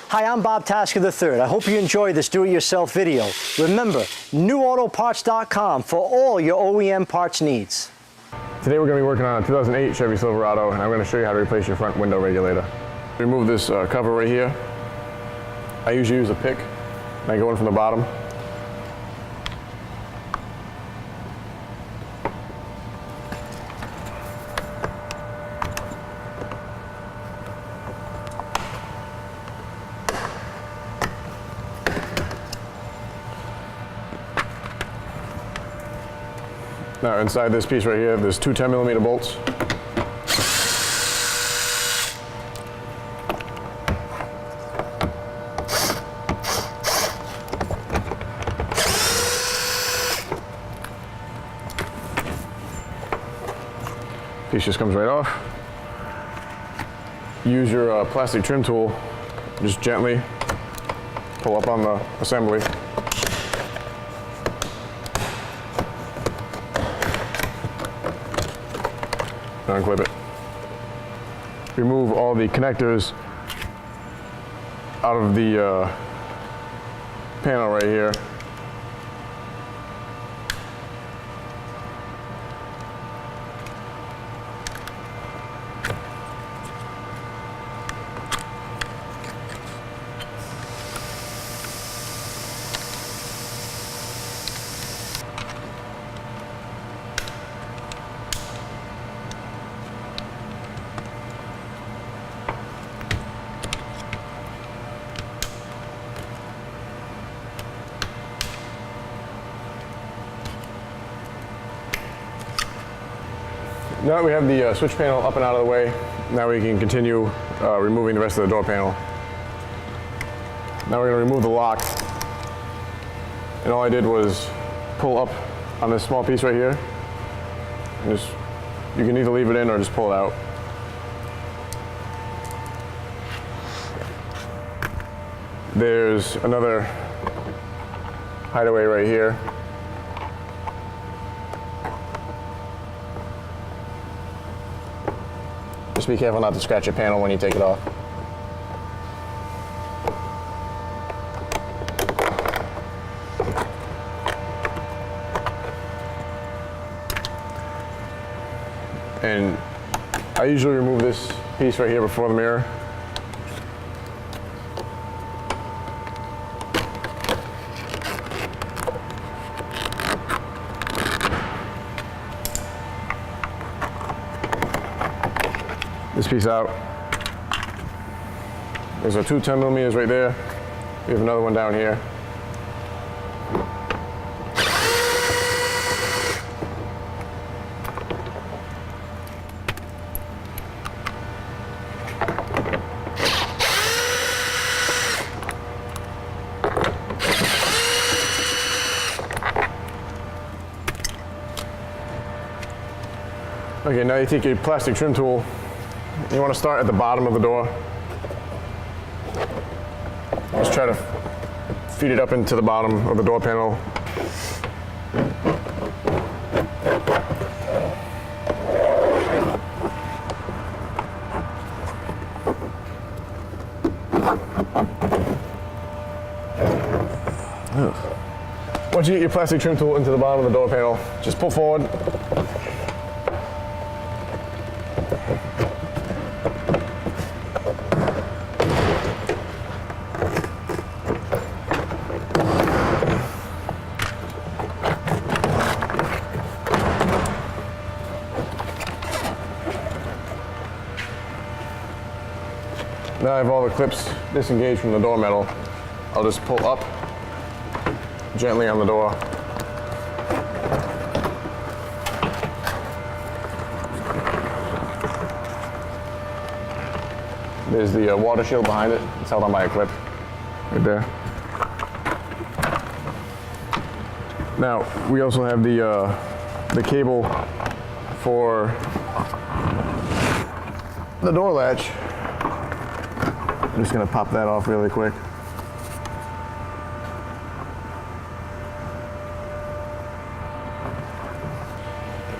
Hi, I'm Bob Tasker III. I hope you enjoyed this do-it-yourself video. Remember, NewAutoParts.com for all your OEM parts needs. Today we're going to be working on a 2008 Chevy Silverado, and I'm going to show you how to replace your front window regulator. Remove this cover right here. I usually use a pick, and I go in from the bottom. Now inside this piece right here, there's two 10mm bolts. Piece just comes right off. Use your plastic trim tool, just gently pull up on the assembly. Unclip it. Remove all the connectors out of the panel right here. Now that we have the switch panel up and out of the way, now we can continue removing the rest of the door panel. Now we're going to remove the lock. And all I did was pull up on this small piece right here. And just, you can either leave it in or just pull it out. There's another hideaway right here. Just be careful not to scratch your panel when you take it off. And I usually remove this piece right here before the mirror. This piece out. There's our two 10mm right there. We have another one down here. Okay, now you take your plastic trim tool. You want to start at the bottom of the door. Just try to feed it up into the bottom of the door panel. Once you get your plastic trim tool into the bottom of the door panel, just pull forward. Now I have all the clips disengaged from the door metal. I'll just pull up gently on the door. There's the water shield behind it. It's held on by a clip right there. Now we also have the cable for the door latch. I'm just going to pop that off really quick.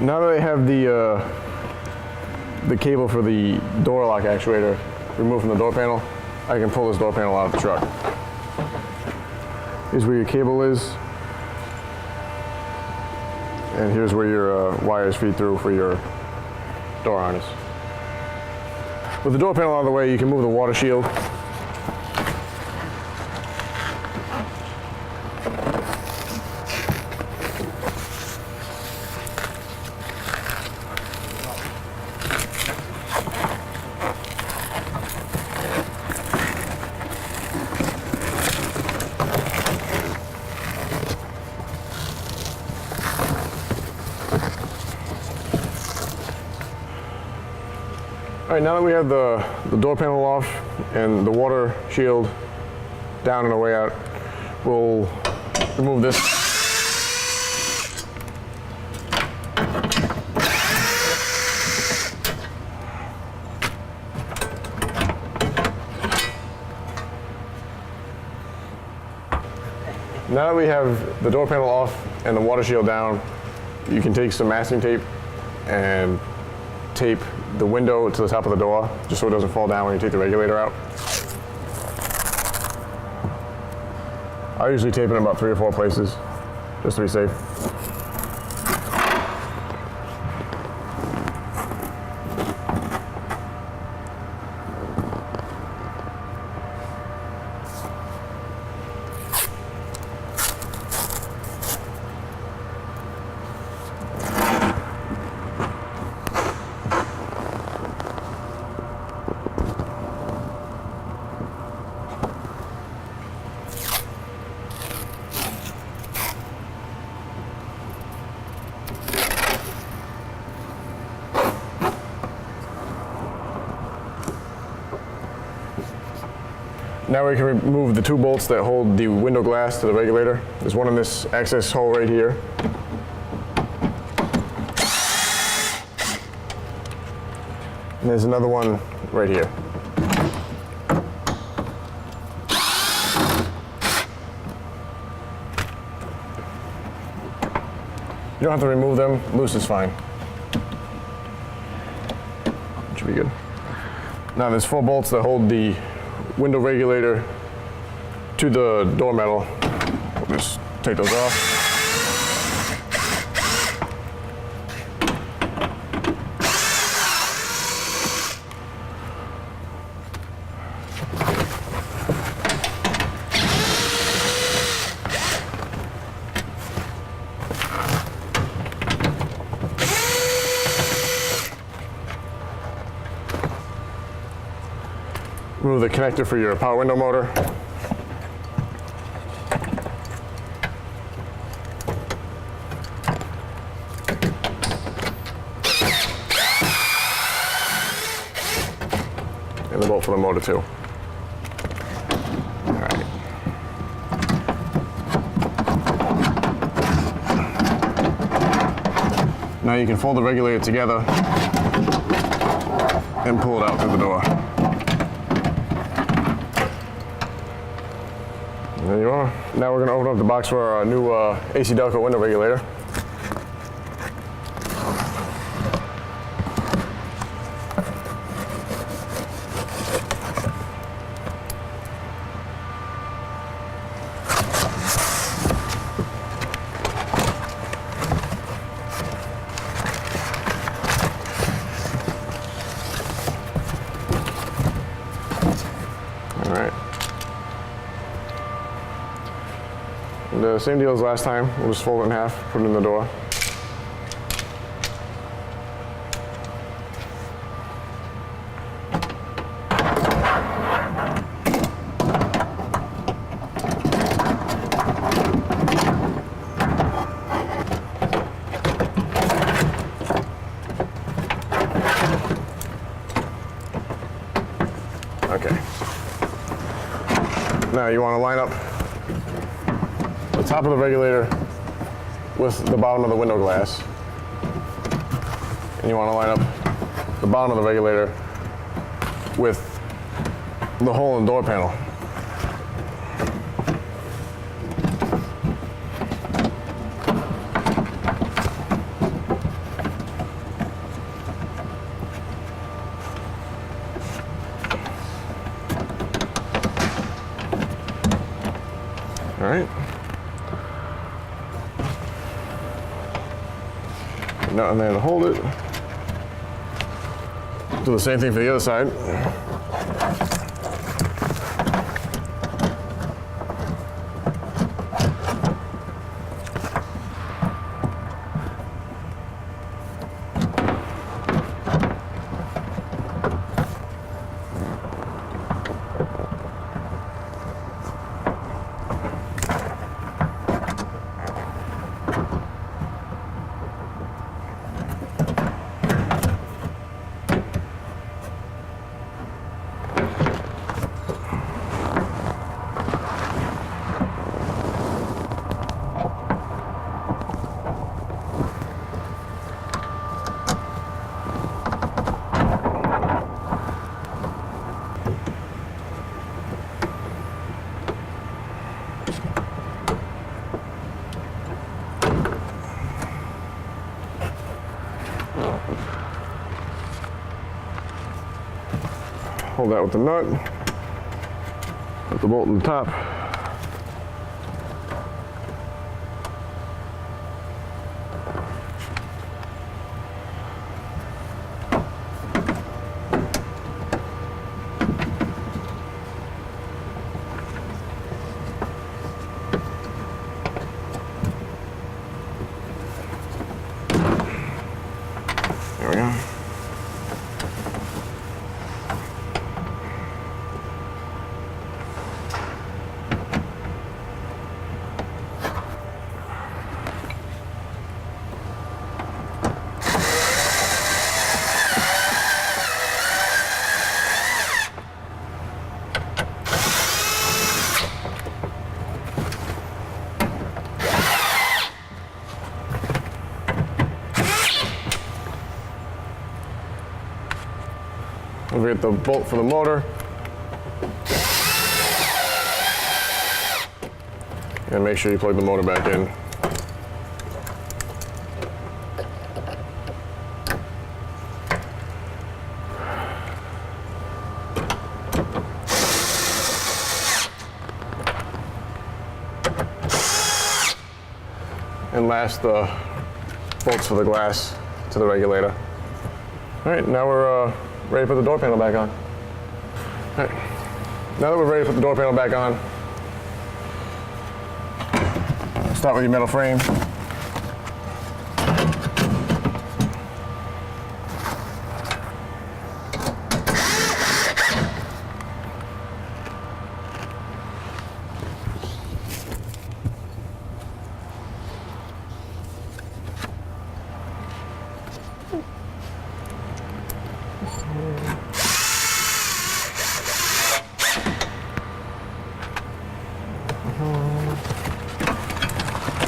Now that I have the cable for the door lock actuator removed from the door panel, I can pull this door panel out of the truck. Here's where your cable is. And here's where your wires feed through for your door harness. With the door panel out of the way, you can move the water shield. All right, now that we have the door panel off and the water shield down and away out, we'll remove this. Now that we have the door panel off and the water shield down, you can take some masking tape and tape the window to the top of the door, just so it doesn't fall down when you take the regulator out. I usually tape it in about 3 or 4 places, just to be safe. Now we can remove the 2 bolts that hold the window glass to the regulator. There's one in this access hole right here. And there's another one right here. You don't have to remove them, loose is fine. Should be good. Now there's 4 bolts that hold the window regulator to the door metal. We'll just take those off. Remove the connector for your power window motor. And the bolt for the motor too. All right. Now you can fold the regulator together and pull it out through the door. There you are. Now we're going to open up the box for our new AC Delco window regulator. All right. And same deal as last time. We'll just fold it in half, put it in the door. Okay. Now you want to line up the top of the regulator with the bottom of the window glass. And you want to line up the bottom of the regulator with the hole in the door panel. All right. Nothing there to hold it. Do the same thing for the other side. Hold that with the nut. Put the bolt in the top. There we go. We'll get the bolt for the motor. And make sure you plug the motor back in. And last, the bolts for the glass to the regulator. All right, now we're ready to put the door panel back on. All right, now that we're ready to put the door panel back on, start with your metal frame.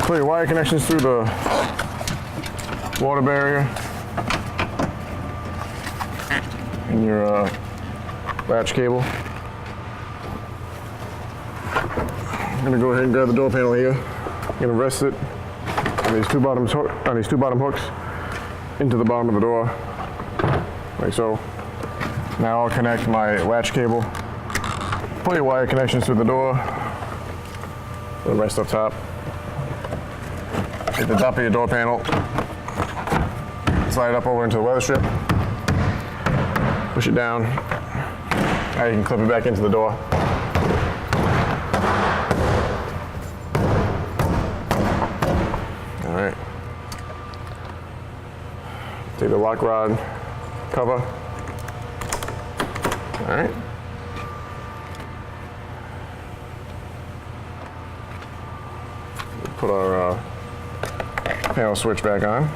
Put your wire connections through the water barrier and your latch cable. I'm gonna go ahead and grab the door panel here. I'm gonna rest it on these two bottom hooks into the bottom of the door, like so. Now I'll connect my latch cable. Pull your wire connections through the door. The rest up top. Hit the top of your door panel. Slide it up over into the weather strip. Push it down. Now you can clip it back into the door. All right. Take the lock rod cover. All right. Put our panel switch back on.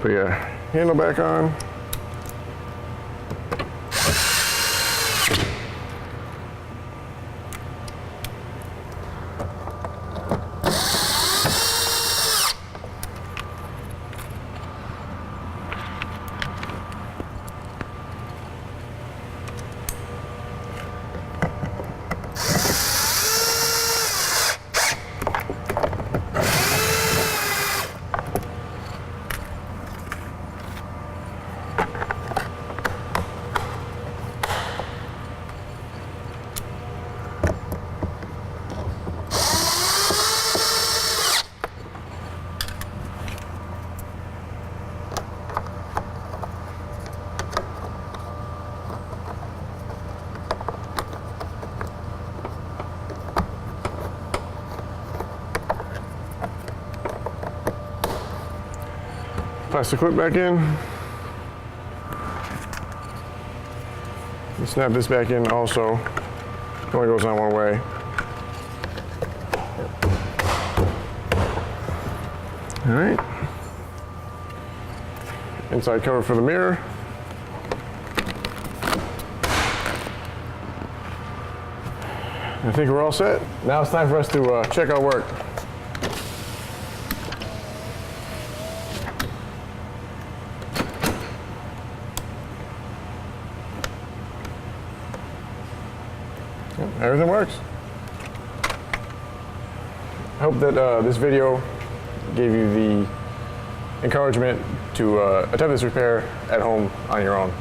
Put your handle back on. Plastic clip back in. And snap this back in also. It only goes on one way. All right. Inside cover for the mirror. I think we're all set. Now it's time for us to check our work. Everything works. I hope that this video gave you the encouragement to attempt this repair at home on your own.